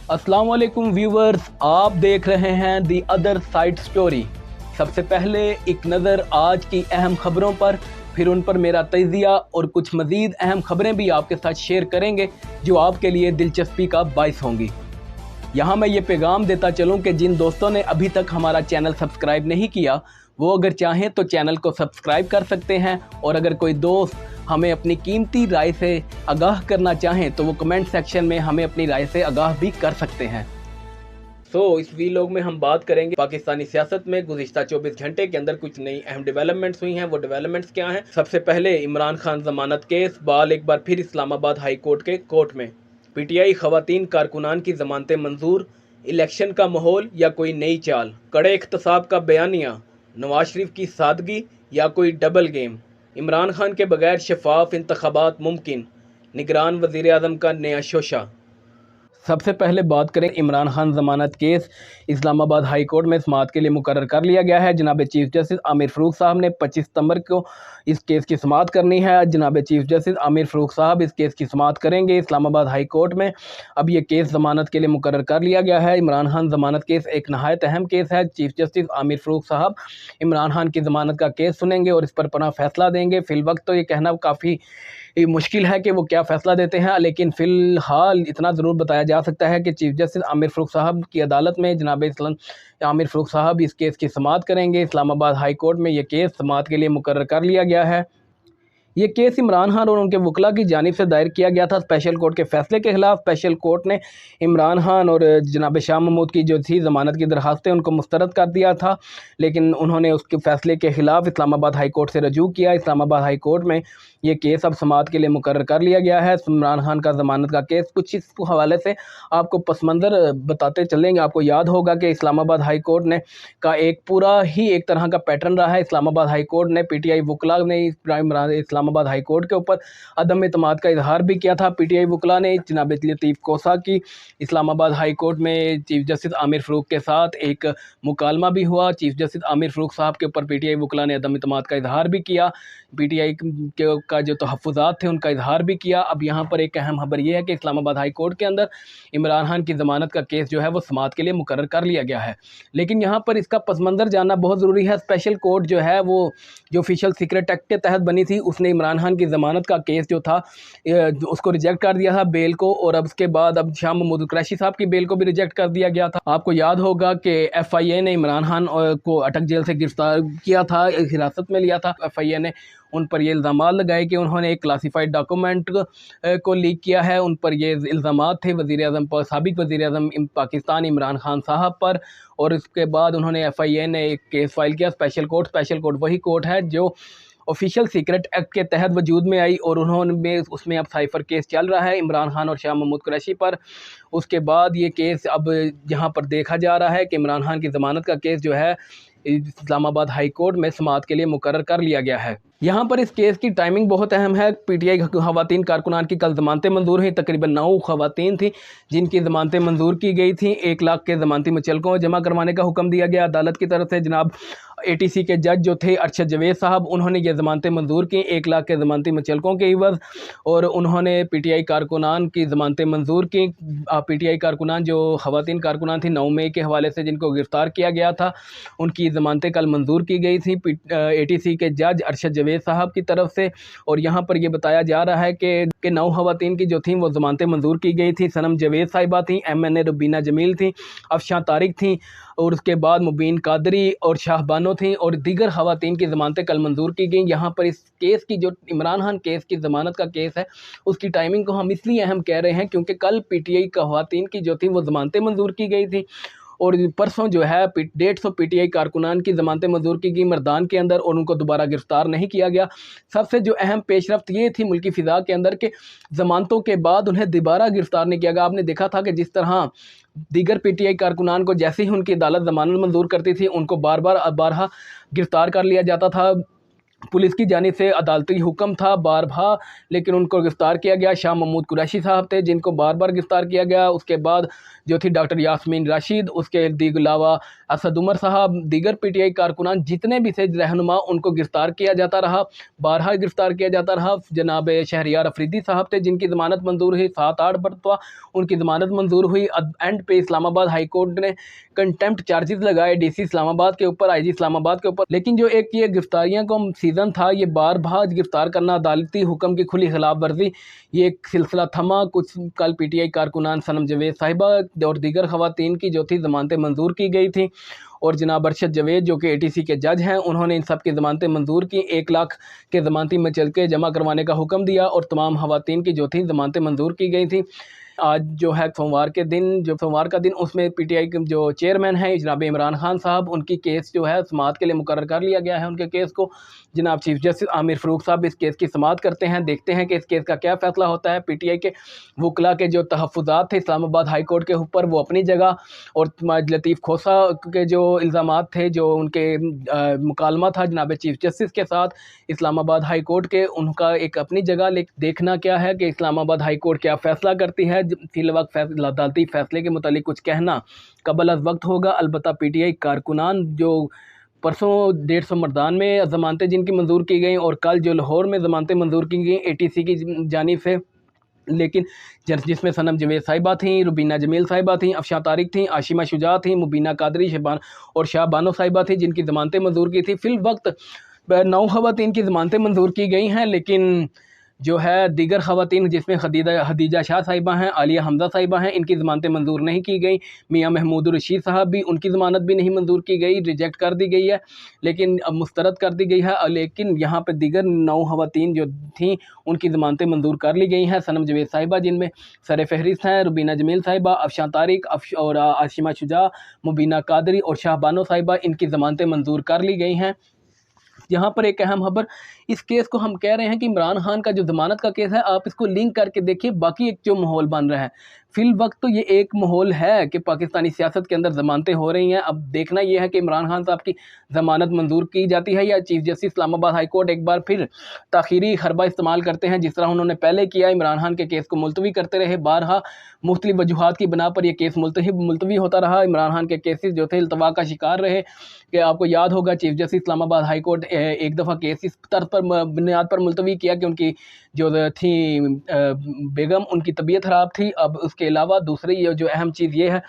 अस्सलाम वालेकुम व्यूवर्स, आप देख रहे हैं दी अदर साइड स्टोरी। सबसे पहले एक नज़र आज की अहम खबरों पर, फिर उन पर मेरा तजिया और कुछ मज़ीद अहम खबरें भी आपके साथ शेयर करेंगे जो आपके लिए दिलचस्पी का बाइस होंगी। यहाँ मैं ये पैगाम देता चलूँ कि जिन दोस्तों ने अभी तक हमारा चैनल सब्सक्राइब नहीं किया वो अगर चाहें तो चैनल को सब्सक्राइब कर सकते हैं, और अगर कोई दोस्त हमें अपनी कीमती राय से आगाह करना चाहें तो वो कमेंट सेक्शन में हमें अपनी राय से आगाह भी कर सकते हैं। इस वीलॉग में हम बात करेंगे पाकिस्तानी सियासत में गुज़िश्ता 24 घंटे के अंदर कुछ नई अहम डेवलपमेंट्स हुई हैं। वो डेवलपमेंट्स क्या हैं? सबसे पहले इमरान खान जमानत केस बाल एक बार फिर इस्लामाबाद हाई कोर्ट के कोर्ट में। पीटीआई खवातीन कारकुनान की जमानतें मंजूर, इलेक्शन का माहौल या कोई नई चाल, कड़े इख्तिसाब का बयानिया, नवाज शरीफ की सादगी या कोई डबल गेम, इमरान खान के बगैर शफाफ इंतखाबात मुमकिन, निगरान वज़ीर आज़म का नया शोशा। सबसे पहले बात करें इमरान खान ज़मानत केस इस्लामाबाद हाई कोर्ट में समाअत के लिए मुकर्रर कर लिया गया है। जनाब चीफ जस्टिस आमिर फ़ारूक साहब ने 25 सितंबर को इस केस की समाअत करनी है। जनाब चीफ जस्टिस आमिर फ़ारूक साहब इस केस की समाअत करेंगे इस्लामाबाद हाई कोर्ट में। अब ये केस ज़मानत के लिए मुकर्रर कर लिया गया है। इमरान खान ज़मानत केस एक नहायत अहम केस है। चीफ जस्टिस आमिर फ़ारूक साहब इमरान खान की ज़मानत का केस सुनेंगे और इस पर अपना फ़ैसला देंगे। फ़िलवक्त तो ये कहना काफ़ी मुश्किल है कि वो क्या फ़ैसला देते हैं, लेकिन फ़िलहाल इतना ज़रूर बताया जा सकता है कि चीफ जस्टिस आमिर फ़ारूक साहब की अदालत में जनाब आमिर फ़ारूक साहब इस केस की समाअत करेंगे। इस्लामाबाद हाई कोर्ट में ये केस समाअत के लिए मुकर्रर कर लिया गया है। ये केस इमरान खान और उनके वकला की जानिब से दायर किया गया था स्पेशल कोर्ट के फैसले के खिलाफ। स्पेशल कोर्ट ने इमरान खान और जनाब शाह महमूद की जो थी ज़मानत की दरखास्तें उनको मुस्तरद कर दिया था, लेकिन उन्होंने उसके फैसले के खिलाफ इस्लामाबाद हाई कोर्ट से रजू किया। इस्लामाबाद हाई कोर्ट में ये केस अब समाअत के लिए मुकर्रर कर लिया गया है। इमरान खान का ज़मानत का केस कुछ इस हवाले से आपको पस मंज़र बताते चलेंगे। आपको याद होगा कि इस्लामाबाद हाई कोर्ट ने का एक पूरा ही एक तरह का पैटर्न रहा है। इस्लामाबाद हाई कोर्ट ने पीटीआई वकला ने इस्लामाबाद हाई कोर्ट के ऊपर अदम एतमाद का इजहार भी किया था। पीटीआई वकला ने जनाब लतीफ़ कोसा की इस्लामाबाद हाई कोर्ट में चीफ जस्टिस आमिर फ़ारूक के साथ एक मुकालमा भी हुआ। चीफ जस्टिस आमिर फ़ारूक साहब के ऊपर पीटीआई वकला ने अदम एतमाद का इजहार भी किया, पीटीआई का जो तहफ़्फ़ुज़ात थे उनका इजहार भी किया। अब यहाँ पर एक अहम खबर यह है कि इस्लामाबाद हाई कोर्ट के अंदर इमरान खान की ज़मानत का केस जो है वो समाअत के लिए मुकर्रर कर लिया गया है, लेकिन यहाँ पर इसका पस मंज़र जानना बहुत ज़रूरी है। स्पेशल कोर्ट जो है वो जो ऑफिशियल सीक्रेट एक्ट के तहत बनी थी, उसने इमरान खान की ज़मानत का केस जो था उसको रिजेक्ट कर दिया था बेल को, और अब उसके बाद अब शाह महमूद कुरैशी साहब की बेल को भी रिजेक्ट कर दिया गया था। आपको याद होगा कि FIA ने इमरान खान को अटक जेल से गिरफ्तार किया था, हिरासत में लिया था। FIA ने उन पर ये इल्ज़ाम लगाए कि उन्होंने एक क्लासीफाइड डॉक्यूमेंट को लीक किया है। उन पर ये इल्ज़ाम थे वज़ीर आज़म पर, साबिक़ वज़ीर आज़म पाकिस्तान इमरान खान साहब पर, और इसके बाद उन्होंने FIA ने एक केस फाइल किया स्पेशल कोर्ट वही कोर्ट है जो ऑफिशियल सीक्रेट एक्ट के तहत वजूद में आई, और उन्होंने उसमें अब साइफ़र केस चल रहा है इमरान खान और शाह महमूद कुरैशी पर। उसके बाद ये केस अब यहाँ पर देखा जा रहा है कि इमरान खान की ज़मानत का केस जो है इस्लामाबाद हाई कोर्ट में समाअत के लिए मुकर्रर कर लिया गया है। यहाँ पर इस केस की टाइमिंग बहुत अहम है। पीटीआई खवातीन कारकुनान की कल ज़मानतें मंजूर हुई। तकरीबन 9 खवातीन थी जिनकी ज़मानतें मंजूर की गई थी। 1 लाख के ज़मानती मुचलकों को जमा करवाने का हुक्म दिया गया अदालत की तरफ से। जनाब ATC के जज जो थे अरशद जवेद साहब, उन्होंने ये ज़मानतें मंजूर की 1 लाख के ज़मानती मुचलकों के इवज़, और उन्होंने पीटीआई कारकुनान की ज़मानतें मंजूर की। पीटीआई कारकुनान जो खवातीन कारकुनान थी 9 मई के हवाले से जिनको गिरफ़्तार किया गया था, उनकी ज़मानतें कल मंजूर की गई थी ATC के जज अरशद जवेद साहब की तरफ से। और यहाँ पर यह बताया जा रहा है कि 9 खवातीन की जो थी वो ज़मानतें मंजूर की गई थी। सनम जवेद साहिबा थी, MNA रुबीना जमील थी, अफशां तारिक थी, और उसके बाद मुबीन कादरी और शाहबानो थी, और दीगर खवातीन की ज़मानतें कल मंजूर की गई। यहाँ पर इस केस की जो इमरान खान केस की ज़मानत का केस है उसकी टाइमिंग को हम इसलिए अहम कह रहे हैं क्योंकि कल पीटीआई खवातीन की जो थी वो ज़मानतें मंजूर की गई थी, और परसों जो है 150 पीटीआई कारकुनान की ज़मानतें मंजूर की गई मर्दान के अंदर, और उनको दोबारा गिरफ़्तार नहीं किया गया। सबसे जो अहम पेशरफ्त ये थी मुल्की फ़िज़ा के अंदर के ज़मानतों के बाद उन्हें दोबारा गिरफ़्तार नहीं किया गया। आपने देखा था कि जिस तरह दीगर पीटीआई कारकुनान को जैसे ही उनकी अदालत ज़मानत मंजूर करती थी उनको बारहा गिरफ़्तार कर लिया जाता था, पुलिस की जानिब से अदालती हुक्म था बार बार, लेकिन उनको गिरफ़्तार किया गया। शाह महमूद कुरैशी साहब थे जिनको बार बार गिरफ़्तार किया गया। उसके बाद जो थी डॉक्टर यास्मीन राशिद, उसके अलावा असद उमर साहब, दीगर पीटीआई कारकुनान जितने भी थे रहनुमा, उनको गिरफ़्तार किया जाता रहा, बारहा गिरफ़्तार किया जाता रहा। जनाब शहरियार अफरीदी साहब थे जिनकी ज़मानत मंजूर हुई, 7-8 मरतबा उनकी ज़मानत मंजूर हुई। एंड पे इस्लामाबाद हाई कोर्ट ने कंटेम्प्ट चार्जेस लगाए डीसी इस्लामाबाद के ऊपर, आईजी इस्लामाबाद के ऊपर। लेकिन जो एक ये गिरफ्तारियां का सीज़न था, ये बार बार गिरफ्तार करना, अदालती हुक्म की खुली खिलाफ वर्जी, ये एक सिलसिला थमा। कुछ कल पीटीआई कारकुनान सनम जवेद साहिबा और दीगर खवातीन की जो थी ज़मानतें मंजूर की गई थी, और जनाब अरशद जवेद जो कि एटीसी के जज हैं, उन्होंने इन सब की ज़मानतें मंजूर की। 1 लाख के ज़मानती में चल के जमा करवाने का हुक्म दिया और तमाम खवातीन की जो थी ज़मानतें मंजूर की गई थी। आज जो है सोमवार के दिन, जो सोमवार का दिन, उसमें पीटीआई के जो चेयरमैन हैं जनाब इमरान खान साहब, उनकी केस जो है समाअत के लिए मुकर्रर कर लिया गया है। उनके केस को जनाब चीफ जस्टिस आमिर फ़ारूक साहब इस केस की समाअत करते हैं। देखते हैं कि इस केस का क्या फ़ैसला होता है। पीटीआई के वकला के जो तहफ़्फ़ुज़ात थे इस्लामाबाद हाई कोर्ट के ऊपर, वो अपनी जगह, और लतीफ़ खोसा के जो इल्ज़ामात थे, जो उनके मुकालमा था जनाब चीफ जस्टिस के साथ इस्लामाबाद हाई कोर्ट के, उनका एक अपनी जगह। लेकिन देखना क्या है कि इस्लामाबाद हाई कोर्ट क्या फ़ैसला करती है। फिल वक्त अदालती फ़ैसले के मुतालिक कुछ कहना कबल अज़ वक्त होगा। अलबत्ता पीटीआई कारकुनान जो परसों 150 मरदान में ज़मानतें जिनकी मंजूर की गई, और कल जो लाहौर में ज़मानतें मंजूर की गई एटीसी की जानिब से, लेकिन जिसमें सनम जवेद साहिबा थी, रुबीना जमील साहिबा थी, अफशां तारिक थी, आशिमा शुजा थी, मुबीना कादरी, शबान और शाह बानो साहिबा थी, जिनकी ज़मानतें मंजूर की थी। फिल वक्त 9 खवातीन की ज़मानतें मंजूर की गई हैं, लेकिन जो है दीगर खवातीन जिसमें हदीजा शाह साहिबा हैं, आलिया हमजा साहिबा हैं, इनकी ज़मानतें मंजूर नहीं की गई। मियाँ महमूद रशीद साहब भी, उनकी ज़मानत भी नहीं मंजूर की गई, रिजेक्ट कर दी गई है, लेकिन अब मुस्तरद कर दी गई है। लेकिन यहाँ पर दीगर 9 खवातीन जो थीं उनकी ज़मानतें मंजूर कर ली गई हैं। सनम जवेद साहिबा जिनमें सर फहरिस्त हैं, रुबीना जमील साहिबा, अफशां तारिक और आशिमा शुजा, मुबीना कादरी और शाह बानो साहिबा, इनकी ज़मानतें मंजूर कर ली गई हैं। यहाँ पर एक अहम खबर, इस केस को हम कह रहे हैं कि इमरान खान का जो ज़मानत का केस है, आप इसको लिंक करके देखिए बाकी एक जो माहौल बन रहा है। फिल वक्त तो ये एक माहौल है कि पाकिस्तानी सियासत के अंदर ज़मानतें हो रही हैं। अब देखना यह है कि इमरान खान साहब की ज़मानत मंजूर की जाती है या chief justice Islamabad high court एक बार फिर ताख़ीरी हरबा इस्तेमाल करते हैं, जिस तरह उन्होंने पहले किया। इमरान खान के केस को मुलतवी करते रहे, बारहा मुख्तलिफ वजूहात की बिना पर यह केस मुलतवी होता रहा। इमरान खान के केसेस जो थे इल्तवा का शिकार रहे, कि आपको याद होगा chief justice Islamabad high court एक दफ़ा केस इस तर्ज पर बुनियाद पर मुलतवी किया कि उनकी जो थी बेगम, उनकी तबीयत ख़राब थी। अब उसके अलावा दूसरी जो अहम चीज़ ये है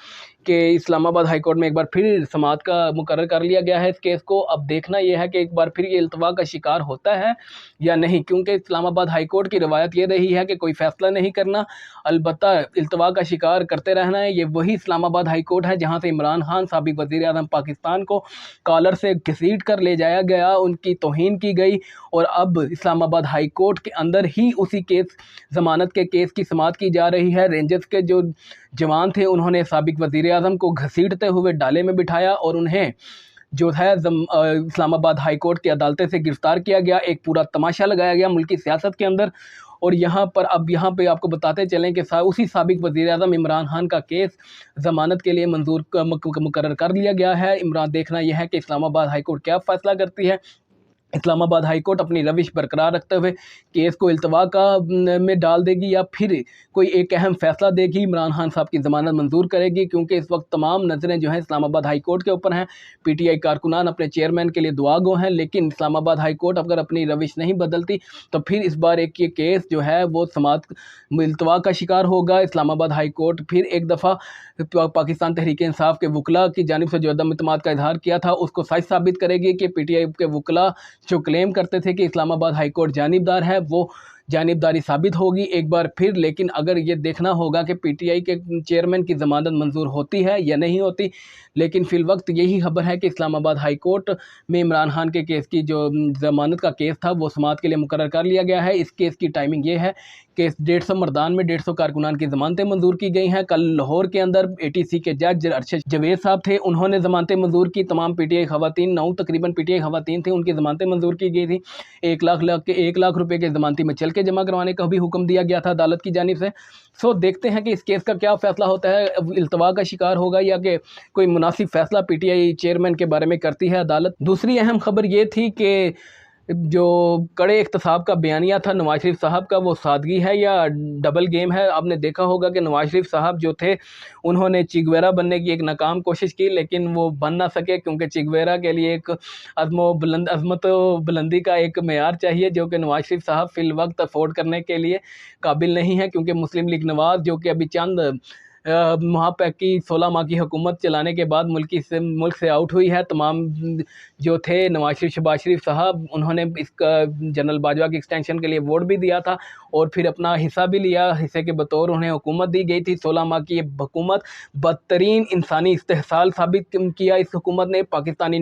कि इस्लामाबाद हाई कोर्ट में एक बार फिर समाअत का मुकर्रर कर लिया गया है इस केस को। अब देखना यह है कि एक बार फिर ये इल्तवा का शिकार होता है या नहीं, क्योंकि इस्लामाबाद हाई कोर्ट की रवायत ये रही है कि कोई फ़ैसला नहीं करना, अलबत्ता इल्तवा का शिकार करते रहना है। ये वही इस्लामाबाद हाई कोर्ट है जहाँ से इमरान खान साबिक़ वज़ीर-ए-आज़म पाकिस्तान को कॉलर से घसीट कर ले जाया गया, उनकी तौहीन की गई, और अब इस्लामाबाद हाई कोर्ट के अंदर ही उसी केस, ज़मानत के केस की समाअत की जा रही है। रेंजर्स के जो जवान थे उन्होंने साबिक़ वज़ीर-ए-आज़म को घसीटते हुए डाले में बिठाया और उन्हें जो है इस्लामाबाद हाई कोर्ट की अदालतें से गिरफ़्तार किया गया। एक पूरा तमाशा लगाया गया मुल्की सियासत के अंदर। और यहाँ पर अब यहाँ पे आपको बताते चलें कि उसी साबिक़ वज़ीर-ए-आज़म इमरान खान का केस ज़मानत के लिए मंजूर मुकर्रर कर लिया गया है। इमरान देखना यह है कि इस्लामाबाद हाई कोर्ट क्या फ़ैसला करती है। इस्लामाबाद हाई कोर्ट अपनी रविश बरकरार रखते हुए केस को इल्तवा का में डाल देगी या फिर कोई एक अहम फ़ैसला देगी, इमरान खान साहब की ज़मानत मंजूर करेगी, क्योंकि इस वक्त तमाम नज़रें जो हैं इस्लामाबाद हाई कोर्ट के ऊपर हैं। पीटीआई कारकुनान अपने चेयरमैन के लिए दुआ गो हैं, लेकिन इस्लामाबाद हाई कोर्ट अगर अपनी रविश नहीं बदलती तो फिर इस बार एक ये केस जो है वो समाअत इल्तवा का शिकार होगा। इस्लामाबाद हाई कोर्ट फिर एक दफ़ा पाकिस्तान तहरीक इंसाफ के वकला की जानिब से जो अदम इत्मीनाद का इजहार किया था उसको सच साबित करेगी कि पीटीआई के वकला जो क्लेम करते थे कि इस्लामाबाद हाई कोर्ट जानिबदार है, वो जानिबदारी साबित होगी एक बार फिर। लेकिन अगर ये देखना होगा कि पीटीआई के चेयरमैन की ज़मानत मंजूर होती है या नहीं होती। लेकिन फिल वक्त यही खबर है कि इस्लामाबाद हाई कोर्ट में इमरान खान के केस की जो ज़मानत का केस था वो समाअत के लिए मुकर्रर कर लिया गया है। इस केस की टाइमिंग ये है कि 150 मरदान में 150 कारकुनान की ज़मानतें मंजूर की गई हैं। कल लाहौर के अंदर एटीसी के जज अरशद जवेद साहब थे, उन्होंने ज़मानतें मंजूर की। तमाम पीटीआई खवातीन, 9 तकरीबन पीटीआई खवातीन थी, उनकी ज़मानतें मंजूर की गई थी। 1 लाख रुपए के ज़मानती में चल के जमा करवाने का भी हुक्म दिया गया था अदालत की जानिब से। सो देखते हैं कि इस केस का क्या फ़ैसला होता है, इल्तवा का शिकार होगा या कि कोई मुनासिब फ़ैसला पीटीआई चेयरमैन के बारे में करती है अदालत। दूसरी अहम खबर ये थी कि जो कड़े इख्तिसाब का बयानिया था नवाज शरीफ साहब का, वो सादगी है या डबल गेम है? आपने देखा होगा कि नवाज शरीफ साहब जो थे उन्होंने चिगवेरा बनने की एक नाकाम कोशिश की, लेकिन वो बन ना सके क्योंकि चिगवेरा के लिए एक अज़मत बुलंदी का एक मेयार चाहिए जो कि नवाज शरीफ साहब फिल वक्त अफोर्ड करने के लिए काबिल नहीं है। क्योंकि मुस्लिम लीग नवाज जो कि अभी चंद वहाँ पे की 16 माह की हुकूमत चलाने के बाद मुल्क से आउट हुई है। तमाम जो थे नवाज शरीफ, शहबाज शरीफ साहब, उन्होंने इसका जनरल बाजवा की एक्सटेंशन के लिए वोट भी दिया था और फिर अपना हिस्सा भी लिया। हिस्से के बतौर उन्हें हुकूमत दी गई थी। 16 माह की ये हुकूमत बदतरीन इंसानी इस्तेहसाल साबित किया। इस हुकूमत ने पाकिस्तानी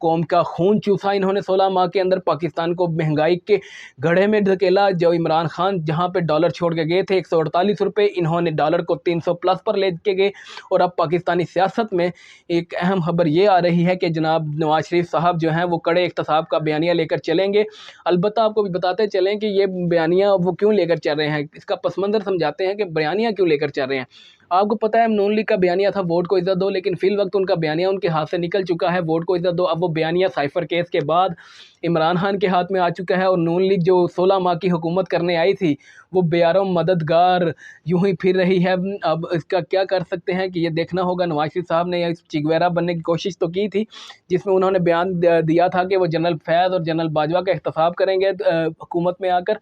कौम का खून चूसा। इन्होंने 16 माह के अंदर पाकिस्तान को महंगाई के घड़े में धकेला। जो इमरान खान जहाँ पे डॉलर छोड़ के गए थे 148 रुपये, इन्होंने डॉलर को 300 प्लस पर ले के गए। और अब पाकिस्तानी सियासत में एक अहम खबर ये आ रही है कि जनाब नवाज शरीफ साहब जो हैं वो कड़े इख्तिसाब का बयानिया लेकर चलेंगे। अलबत्ता आपको भी बताते चलें कि ये बयानिया वो क्यों लेकर चल रहे हैं, इसका पस मंज़र समझाते हैं कि बयानिया क्यों लेकर चल रहे हैं। आपको पता है नून लीग का बयानिया था वोट को इज़्ज़त दो, लेकिन फिल वक्त उनका बयानिया उनके हाथ से निकल चुका है, वोट को इज़्ज़त दो। अब वो बयानिया साइफर केस के बाद इमरान खान के हाथ में आ चुका है और नून लीग जो 16 माह की हुकूमत करने आई थी वो बेयारों मददगार यूं ही फिर रही है। अब इसका क्या कर सकते हैं कि ये देखना होगा। नवाज शरीफ साहब ने चिगवेरा बनने की कोशिश तो की थी, जिसमें उन्होंने बयान दिया था कि वो जनरल फैज़ और जनरल बाजवा का इख्तिसाब करेंगे हुकूमत में आकर,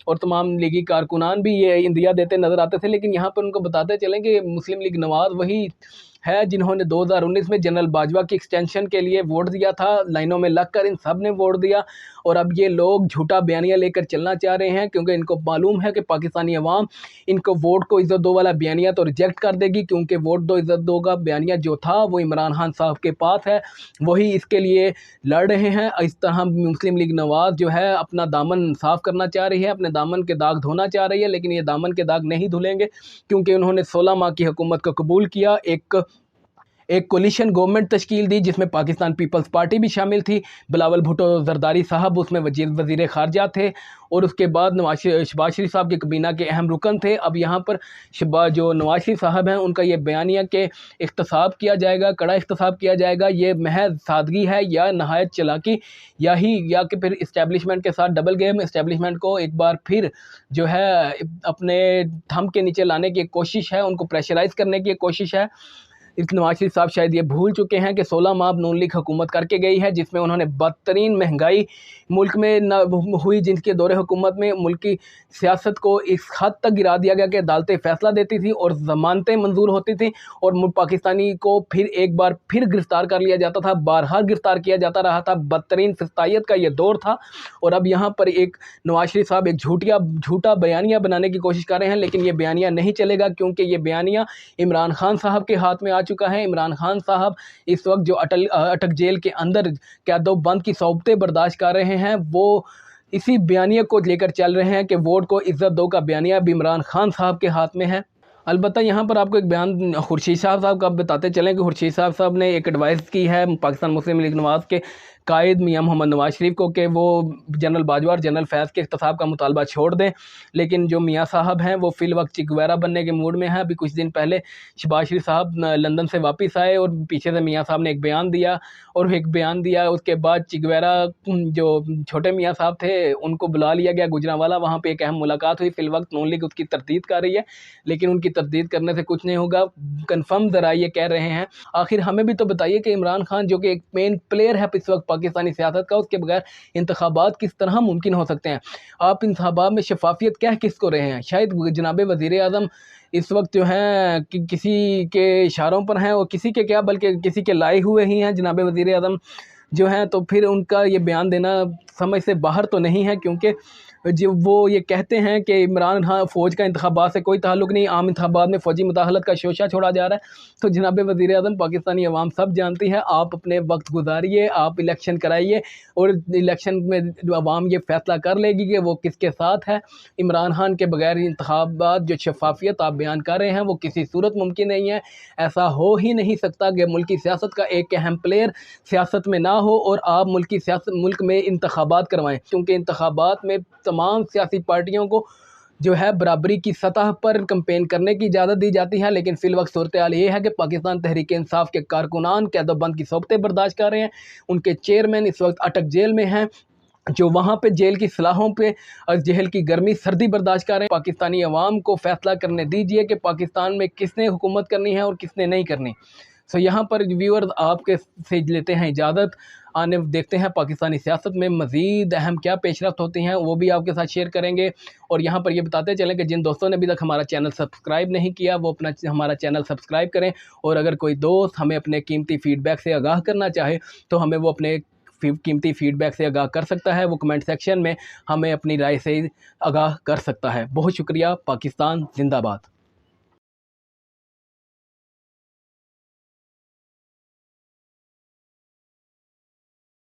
और तमाम लीगी कारकुनान भी ये इंदिया देते नज़र आते थे। लेकिन यहाँ पर उनको बताते चलें कि मुस्लिम लीग नवाज़ वही है जिन्होंने 2019 में जनरल बाजवा की एक्सटेंशन के लिए वोट दिया था। लाइनों में लगकर इन सब ने वोट दिया और अब ये लोग झूठा बयानिया लेकर चलना चाह रहे हैं, क्योंकि इनको मालूम है कि पाकिस्तानी अवाम इनको वोट को इज़्ज़त दो वाला बयानिया तो रिजेक्ट कर देगी, क्योंकि वोट दो इज़्ज़त दो का बयानिया जो था वो इमरान खान साहब के पास है, वही इसके लिए लड़ रहे हैं। इस तरह मुस्लिम लीग नवाज़ जो है अपना दामन साफ़ करना चाह रही है, अपने दामन के दाग धोना चाह रही है, लेकिन ये दामन के दाग नहीं धुलेंगे क्योंकि उन्होंने 16 माह की हुकूमत को कबूल किया। एक कोलिशन गवर्नमेंट तश्कील दी जिसमें पाकिस्तान पीपल्स पार्टी भी शामिल थी। बिलावल भुट्टो जरदारी साहब उसमें वज़ीर ख़ारजा थे और उसके बाद शहबाज शरीफ साहब के कबीना के अहम रुकन थे। अब यहाँ पर जो नवाज शरीफ साहब हैं उनका ये बयानिया के इख्तिसाब किया जाएगा, कड़ा इख्तिसाब किया जाएगा। ये महज सादगी है या नहायत चालाकी या कि फिर इस्टेब्लिशमेंट के साथ डबल गेम, इस्टेब्लिशमेंट को एक बार फिर जो है अपने थंब के नीचे लाने की कोशिश है, उनको प्रेशराइज़ करने की कोशिश है। इस नवाज शरीफ साहब शायद ये भूल चुके हैं कि 16 माह नून लीग हुकूमत करके गई है, जिसमें उन्होंने बदतरीन महंगाई मुल्क में न हुई, जिनके दौरे हुकूमत में मुल्क की सियासत को इस हद तक गिरा दिया गया कि अदालतें फ़ैसला देती थी और ज़मानतें मंजूर होती थी और पाकिस्तानी को फिर एक बार फिर गिरफ़्तार कर लिया जाता था, बारहा गिरफ़्तार किया जाता रहा था। बदतरीन फिस्तायत का ये दौर था और अब यहाँ पर एक नवाज शरीफ साहब एक झूठा बयानिया बनाने की कोशिश कर रहे हैं, लेकिन ये बयानिया नहीं चलेगा क्योंकि ये बयानिया इमरान खान साहब के हाथ में आ चुका है। इमरान खान साहब इस वक्त जो अटक जेल के अंदर कैदो बंद की सौबतें बर्दाश्त कर रहे हैं, वो इसी बयानिया को लेकर चल रहे हैं कि वोट को इज़्ज़त दो का बयानिया भी इमरान खान साहब के हाथ में है। अलबत्ता यहाँ पर आपको एक बयान खुर्शीद साहब का बताते चलें कि खुर्शीद साहब ने एक एडवाइस की है पाकिस्तान मुस्लिम लीग नवाज़ के कायद मियां मोहम्मद नवाज शरीफ को कि वो जनरल बाजवा और जनरल फैज़ के इख्तिसाब का मुतालबा छोड़ दें। लेकिन जो मियां साहब हैं वो फ़िल वक्त चिगवेरा बनने के मूड में हैं। अभी कुछ दिन पहले शहबाज शरीफ साहब लंदन से वापस आए और पीछे से मियां साहब ने एक बयान दिया। उसके बाद चिगवेरा जो छोटे मियां साहब थे उनको बुला लिया गया गुजरांवाला, वहाँ पर एक अहम मुलाकात हुई। फ़िल वक्त नून लीग उसकी तरदीद कर रही है, लेकिन उनकी तरदीद करने से कुछ नहीं होगा। कन्फर्म ज़रा ये कह रहे हैं। आखिर हमें भी तो बताइए कि इमरान खान जो कि एक मेन प्लेयर है इस वक्त पाकिस्तानी सियासत का, उसके बगैर इंतखाबात किस तरह मुमकिन हो सकते हैं? आप इंतखाबात में शफाफियत कह किसको रहे हैं? शायद जनाब वज़ीर आज़म इस वक्त जो हैं कि किसी के इशारों पर हैं और किसी के क्या बल्कि किसी के लाए हुए ही हैं जनाब वज़ीर आज़म जो हैं, तो फिर उनका ये बयान देना समझ से बाहर तो नहीं है, क्योंकि जो वो ये कहते हैं कि इमरान खान फ़ौज का इंतखाबात से कोई ताल्लुक़ नहीं, आम इंतखाबात में फ़ौजी मुदाखलत का शोशा छोड़ा जा रहा है। तो जनाब वज़ीर आज़म पाकिस्तानी अवाम सब जानती है, आप अपने वक्त गुजारिए, आप इलेक्शन कराइए और इलेक्शन में अवाम ये फ़ैसला कर लेगी कि वो किसके साथ है। इमरान खान के बगैर इंतखाबात जो शफाफियत आप बयान कर रहे हैं वो किसी सूरत मुमकिन नहीं है। ऐसा हो ही नहीं सकता कि मुल्क की सियासत का एक अहम प्लेयर सियासत में ना हो और आप मुल्क में इंतखाबात करवाएँ, क्योंकि इंतखाबात में तमाम सियासी पार्टियों को जो है बराबरी की सतह पर कैंपेन करने की इजाज़त दी जाती है। लेकिन फ़िल वक्त सूरत हाल ये है कि पाकिस्तान तहरीक इंसाफ के कारकुनान कैदोबंद की सौबतें बर्दाश्त कर रहे हैं, उनके चेयरमैन इस वक्त अटक जेल में हैं जो वहाँ पे जेल की सलाहों पे और जेल की गर्मी सर्दी बर्दाश्त कर रहे हैं। पाकिस्तानी अवाम को फैसला करने दीजिए कि पाकिस्तान में किसने हुकूमत करनी है और किसने नहीं करनी। सो यहाँ पर व्यूअर्स आपके से लेते हैं इजाज़त। आने देखते हैं पाकिस्तानी सियासत में मज़ीद अहम क्या पेशरफ्त होती हैं, वो भी आपके साथ शेयर करेंगे। और यहाँ पर ये बताते चलें कि जिन दोस्तों ने अभी तक हमारा चैनल सब्सक्राइब नहीं किया वो अपना हमारा चैनल सब्सक्राइब करें। और अगर कोई दोस्त हमें अपने कीमती फ़ीडबैक से आगाह करना चाहे तो हमें वो अपने कीमती फ़ीडबैक से आगाह कर सकता है। वो कमेंट सेक्शन में हमें अपनी राय से आगाह कर सकता है। बहुत शुक्रिया। पाकिस्तान जिंदाबाद।